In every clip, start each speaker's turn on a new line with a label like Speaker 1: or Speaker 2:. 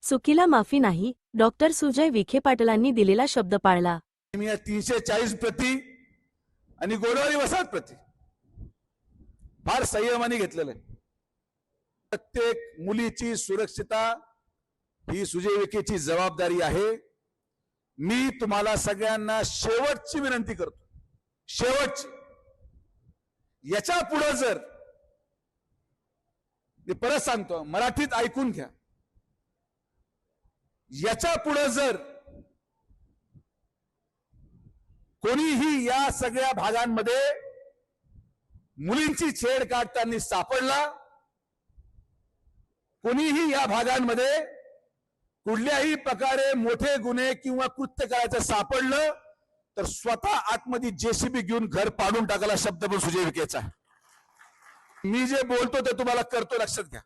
Speaker 1: चुकीला माफी नाही, डॉक्टर सुजय विखे पाटलांनी दिलेला शब्द पाळला.
Speaker 2: मी 340 प्रति आणि गोडवारी वसाहत प्रति फार संयमाने घेतलेलं आहे. प्रत्येक मुलीची सुरक्षितता ही सुजय विखेची जबाबदारी आहे. मी तुम्हाला सगळ्यांना शेवटची विनंती करतो, शेवटची. याच्या पुढे जर, मी परत सांगतो, मराठीत ऐकून घ्या, याच्या पुढे जर कोणीही या सगळ्या भागांमध्ये मुलींची छेड काढताना सापडला, कोणीही या भागांमध्ये कुठल्याही प्रकारे मोठे गुन्हे किंवा कृत्य करायचं सापडलं तर स्वतः आतमध्ये जेसीबी घेऊन घर पाडून टाकायला शब्द पण सुजय विखेचा. मी जे बोलतो ते तुम्हाला करतो, लक्षात घ्या.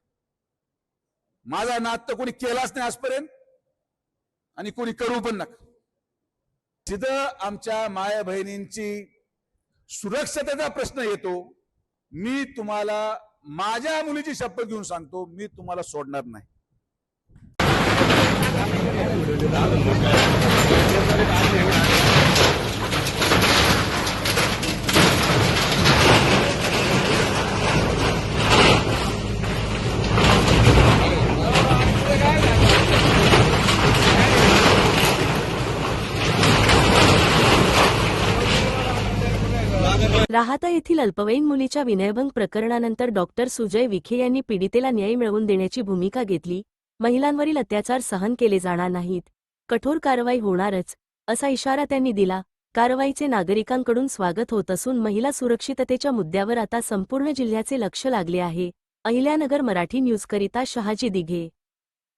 Speaker 2: माझा नाद तर कोणी केलाच नाही आजपर्यंत आणि कोणी करू पण नका. जिथं आमच्या माया बहिणींची सुरक्षतेचा प्रश्न येतो, मी तुम्हाला माझ्या मुलीची शपथ घेऊन सांगतो, मी तुम्हाला सोडणार नाही.
Speaker 1: राहाता येथील अल्पवयीन मुलीच्या विनयभंग प्रकरणानंतर डॉक्टर सुजय विखे यांनी पीडितेला न्याय मिळवून देण्याची भूमिका घेतली. महिलांवरील अत्याचार सहन केले जाणार नाहीत, कठोर कारवाई होणारच, असा इशारा त्यांनी दिला. कारवाईचे नागरिकांकडून स्वागत होत असून महिला सुरक्षिततेच्या मुद्द्यावर आता संपूर्ण जिल्ह्याचे लक्ष लागले आहे. अहिल्यानगर मराठी न्यूजकरिता शहाजी दिघे.